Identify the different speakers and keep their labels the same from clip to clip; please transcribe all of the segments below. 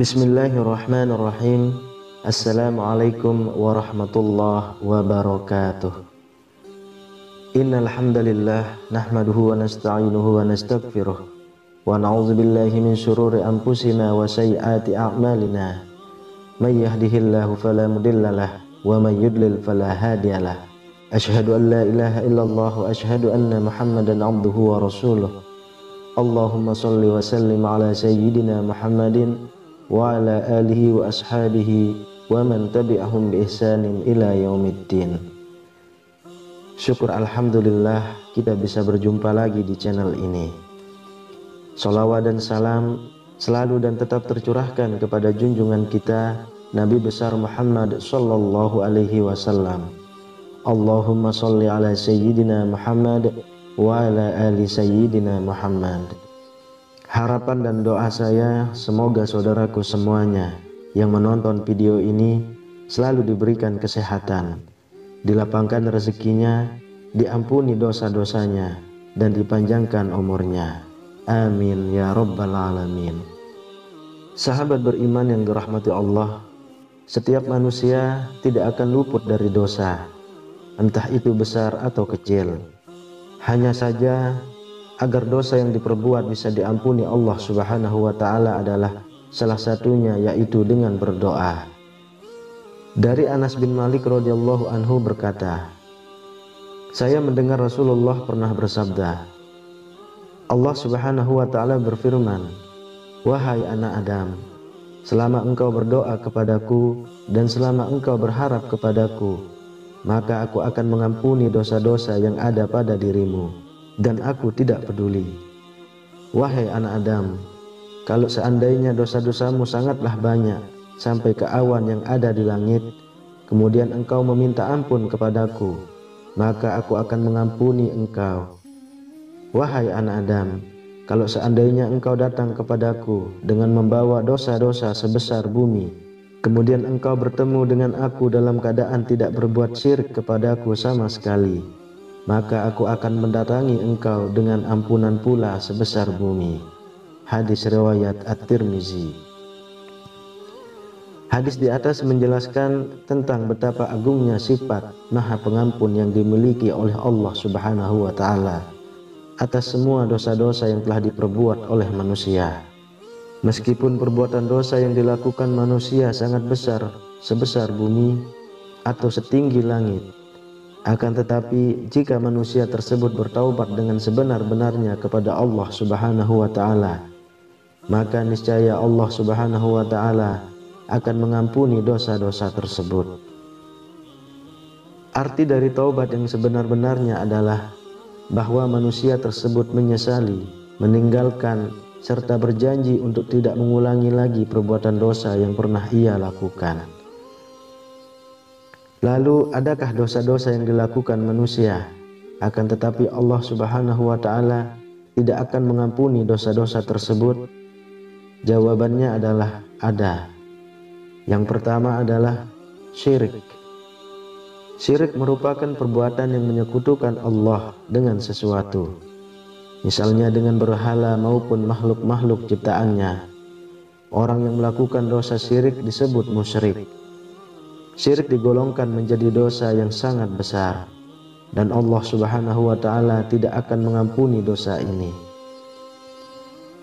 Speaker 1: Bismillahirrahmanirrahim. Assalamualaikum warahmatullahi wabarakatuh. Innal hamdalillah nahmaduhu wa nasta'inuhu wa nastaghfiruh wa na'udzu billahi min shururi anfusina wa sayyiati a'malina. May yahdihillahu fala mudhillalah wa may yudlil fala hadiyalah. Asyhadu an la ilaha illallah wa asyhadu anna Muhammadan 'abduhu wa rasuluh. Allahumma shalli wa sallim ala sayyidina Muhammadin wa ala alihi wa ashabihi wa man tabi'ahum bi ihsanin ila yaumiddin. Syukur alhamdulillah kita bisa berjumpa lagi di channel ini. Shalawat dan salam selalu dan tetap tercurahkan kepada junjungan kita Nabi besar Muhammad sallallahu alaihi wasallam. Allahumma sholli ala sayyidina Muhammad wa ala ali sayyidina Muhammad. Harapan dan doa saya semoga saudaraku semuanya yang menonton video ini selalu diberikan kesehatan, dilapangkan rezekinya, diampuni dosa-dosanya, dan dipanjangkan umurnya. Amin ya rabbal alamin. Sahabat beriman yang dirahmati Allah, setiap manusia tidak akan luput dari dosa, entah itu besar atau kecil. Hanya saja agar dosa yang diperbuat bisa diampuni Allah Subhanahu wa ta'ala adalah salah satunya yaitu dengan berdoa. Dari Anas bin Malik radhiyallahu anhu berkata, saya mendengar Rasulullah pernah bersabda, Allah Subhanahu wa ta'ala berfirman, wahai anak Adam, selama engkau berdoa kepadaku dan selama engkau berharap kepadaku, maka aku akan mengampuni dosa-dosa yang ada pada dirimu dan aku tidak peduli. Wahai anak Adam, kalau seandainya dosa-dosamu sangatlah banyak sampai ke awan yang ada di langit, kemudian engkau meminta ampun kepadaku, maka aku akan mengampuni engkau. Wahai anak Adam, kalau seandainya engkau datang kepadaku dengan membawa dosa-dosa sebesar bumi, kemudian engkau bertemu dengan aku dalam keadaan tidak berbuat syirik kepadaku sama sekali, maka aku akan mendatangi engkau dengan ampunan pula sebesar bumi. Hadis riwayat At-Tirmizi. Hadis di atas menjelaskan tentang betapa agungnya sifat Maha Pengampun yang dimiliki oleh Allah Subhanahu wa ta'ala atas semua dosa-dosa yang telah diperbuat oleh manusia. Meskipun perbuatan dosa yang dilakukan manusia sangat besar, sebesar bumi atau setinggi langit, akan tetapi jika manusia tersebut bertaubat dengan sebenar-benarnya kepada Allah Subhanahu wa ta'ala, maka niscaya Allah Subhanahu wa ta'ala akan mengampuni dosa-dosa tersebut. Arti dari taubat yang sebenar-benarnya adalah bahwa manusia tersebut menyesali, meninggalkan, serta berjanji untuk tidak mengulangi lagi perbuatan dosa yang pernah ia lakukan. Lalu adakah dosa-dosa yang dilakukan manusia akan tetapi Allah Subhanahu wa ta'ala tidak akan mengampuni dosa-dosa tersebut? Jawabannya adalah ada. Yang pertama adalah syirik. Syirik merupakan perbuatan yang menyekutukan Allah dengan sesuatu, misalnya dengan berhala maupun makhluk-makhluk ciptaannya. Orang yang melakukan dosa syirik disebut musyrik. Syirik digolongkan menjadi dosa yang sangat besar, dan Allah Subhanahu wa ta'ala tidak akan mengampuni dosa ini.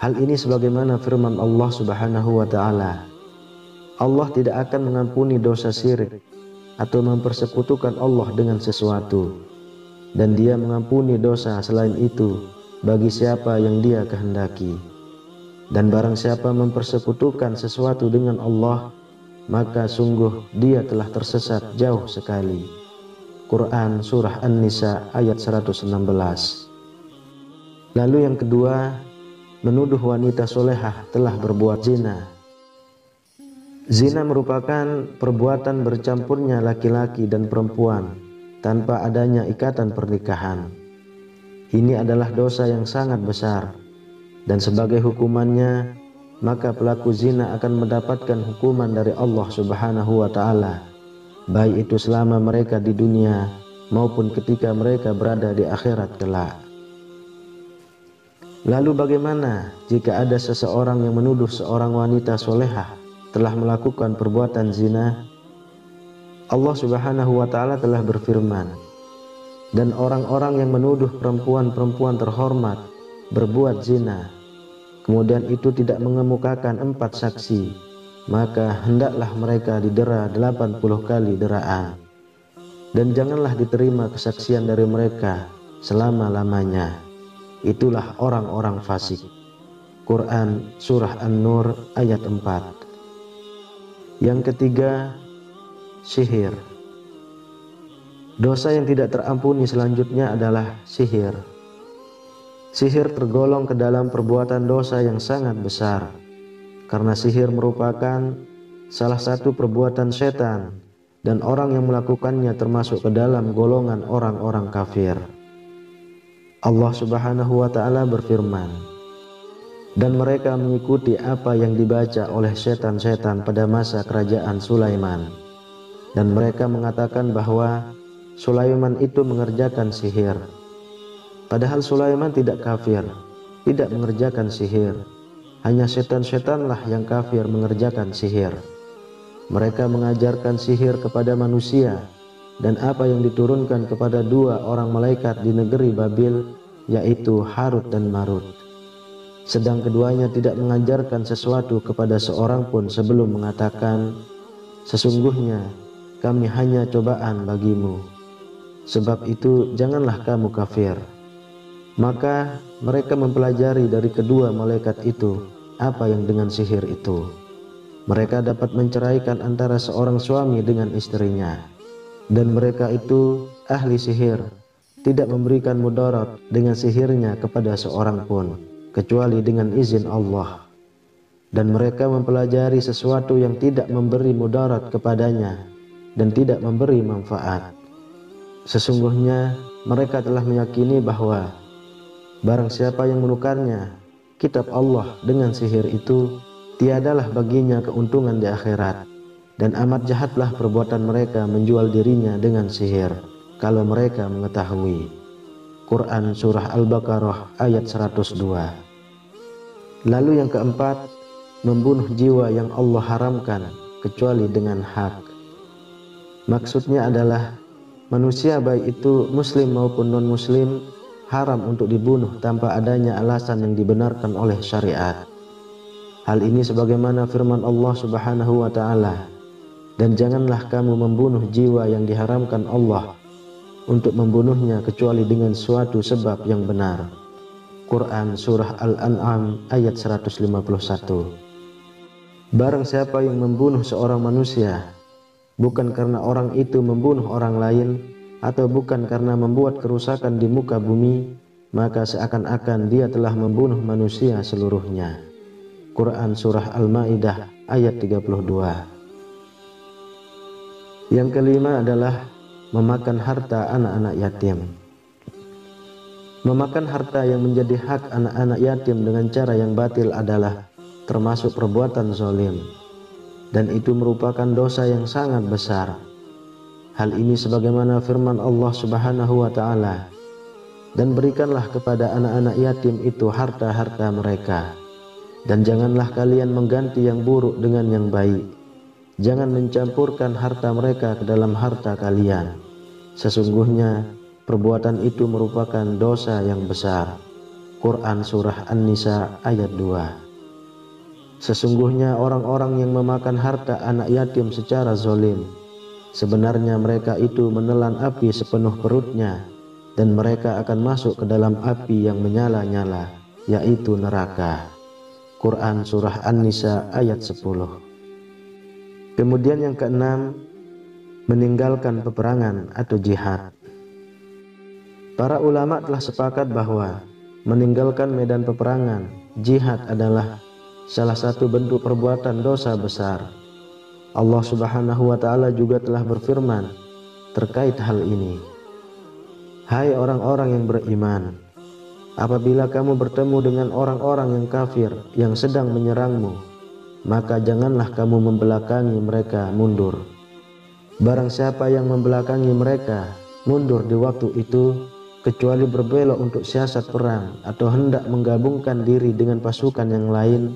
Speaker 1: Hal ini sebagaimana firman Allah Subhanahu wa ta'ala, Allah tidak akan mengampuni dosa syirik atau mempersekutukan Allah dengan sesuatu, dan Dia mengampuni dosa selain itu bagi siapa yang Dia kehendaki. Dan barang siapa mempersekutukan sesuatu dengan Allah, maka sungguh dia telah tersesat jauh sekali. Quran Surah An-Nisa ayat 116. Lalu yang kedua, menuduh wanita solehah telah berbuat zina. Zina merupakan perbuatan bercampurnya laki-laki dan perempuan tanpa adanya ikatan pernikahan. Ini adalah dosa yang sangat besar, dan sebagai hukumannya maka pelaku zina akan mendapatkan hukuman dari Allah Subhanahu wa ta'ala, baik itu selama mereka di dunia maupun ketika mereka berada di akhirat kelak. Lalu bagaimana jika ada seseorang yang menuduh seorang wanita solehah telah melakukan perbuatan zina, Allah Subhanahu wa Ta'ala telah berfirman, dan orang-orang yang menuduh perempuan-perempuan terhormat berbuat zina, kemudian itu tidak mengemukakan 4 saksi, maka hendaklah mereka didera 80 kali deraan, dan janganlah diterima kesaksian dari mereka selama-lamanya. Itulah orang-orang fasik. Quran Surah An-Nur ayat 4. Yang ketiga, sihir. Dosa yang tidak terampuni selanjutnya adalah sihir. Sihir tergolong ke dalam perbuatan dosa yang sangat besar, karena sihir merupakan salah satu perbuatan setan, dan orang yang melakukannya termasuk ke dalam golongan orang-orang kafir. Allah Subhanahu wa Ta'ala berfirman, dan mereka mengikuti apa yang dibaca oleh setan-setan pada masa kerajaan Sulaiman, dan mereka mengatakan bahwa Sulaiman itu mengerjakan sihir. Padahal Sulaiman tidak kafir, tidak mengerjakan sihir. Hanya setan-setanlah yang kafir mengerjakan sihir. Mereka mengajarkan sihir kepada manusia, dan apa yang diturunkan kepada 2 orang malaikat di negeri Babil, yaitu Harut dan Marut. Sedang keduanya tidak mengajarkan sesuatu kepada seorang pun sebelum mengatakan, sesungguhnya kami hanya cobaan bagimu, sebab itu janganlah kamu kafir. Maka mereka mempelajari dari kedua malaikat itu apa yang dengan sihir itu. Mereka dapat menceraikan antara seorang suami dengan istrinya, dan mereka itu ahli sihir, tidak memberikan mudarat dengan sihirnya kepada seorang pun kecuali dengan izin Allah. Dan mereka mempelajari sesuatu yang tidak memberi mudarat kepadanya dan tidak memberi manfaat. Sesungguhnya mereka telah meyakini bahwa barang siapa yang menukarnya kitab Allah dengan sihir itu, tiadalah baginya keuntungan di akhirat, dan amat jahatlah perbuatan mereka menjual dirinya dengan sihir kalau mereka mengetahui. Quran Surah Al-Baqarah ayat 102. Lalu yang keempat, membunuh jiwa yang Allah haramkan kecuali dengan hak. Maksudnya adalah manusia baik itu muslim maupun non-muslim haram untuk dibunuh tanpa adanya alasan yang dibenarkan oleh syariat. Hal ini sebagaimana firman Allah Subhanahu wa Ta'ala, dan janganlah kamu membunuh jiwa yang diharamkan Allah untuk membunuhnya kecuali dengan suatu sebab yang benar. Quran Surah Al-An'am ayat 151. Barang siapa yang membunuh seorang manusia bukan karena orang itu membunuh orang lain, atau bukan karena membuat kerusakan di muka bumi, maka seakan-akan dia telah membunuh manusia seluruhnya. Quran Surah Al-Ma'idah ayat 32. Yang kelima adalah memakan harta anak-anak yatim. Memakan harta yang menjadi hak anak-anak yatim dengan cara yang batil adalah termasuk perbuatan zalim, dan itu merupakan dosa yang sangat besar. Hal ini sebagaimana firman Allah Subhanahu wa Ta'ala, dan berikanlah kepada anak-anak yatim itu harta-harta mereka, dan janganlah kalian mengganti yang buruk dengan yang baik. Jangan mencampurkan harta mereka ke dalam harta kalian. Sesungguhnya perbuatan itu merupakan dosa yang besar. Quran Surah An-Nisa ayat 2. Sesungguhnya orang-orang yang memakan harta anak yatim secara zalim, sebenarnya mereka itu menelan api sepenuh perutnya, dan mereka akan masuk ke dalam api yang menyala-nyala, yaitu neraka. Quran Surah An-Nisa ayat 10. Kemudian yang keenam, meninggalkan peperangan atau jihad. Para ulama telah sepakat bahwa meninggalkan medan peperangan, jihad adalah salah satu bentuk perbuatan dosa besar. Allah Subhanahu wa Ta'ala juga telah berfirman terkait hal ini, hai orang-orang yang beriman, apabila kamu bertemu dengan orang-orang yang kafir yang sedang menyerangmu, maka janganlah kamu membelakangi mereka mundur. Barang siapa yang membelakangi mereka mundur di waktu itu, kecuali berbelok untuk siasat perang atau hendak menggabungkan diri dengan pasukan yang lain,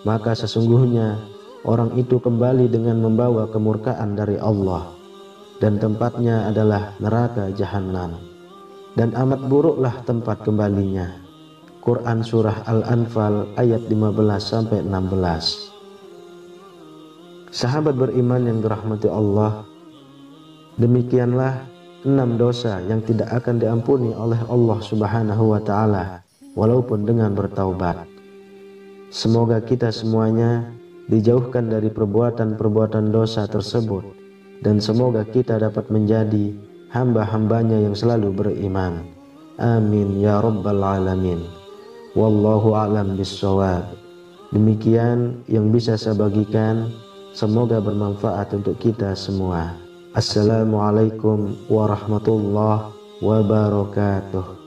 Speaker 1: maka sesungguhnya orang itu kembali dengan membawa kemurkaan dari Allah, dan tempatnya adalah neraka jahanam, dan amat buruklah tempat kembalinya. Quran Surah Al-Anfal ayat 15-16. Sahabat beriman yang dirahmati Allah, demikianlah 6 dosa yang tidak akan diampuni oleh Allah Subhanahu wa Ta'ala walaupun dengan bertaubat. Semoga kita semuanya dijauhkan dari perbuatan-perbuatan dosa tersebut, dan semoga kita dapat menjadi hamba-hambanya yang selalu beriman. Amin ya rabbal alamin. Wallahu a'lam bissawab. Demikian yang bisa saya bagikan, semoga bermanfaat untuk kita semua. Assalamualaikum warahmatullahi wabarakatuh.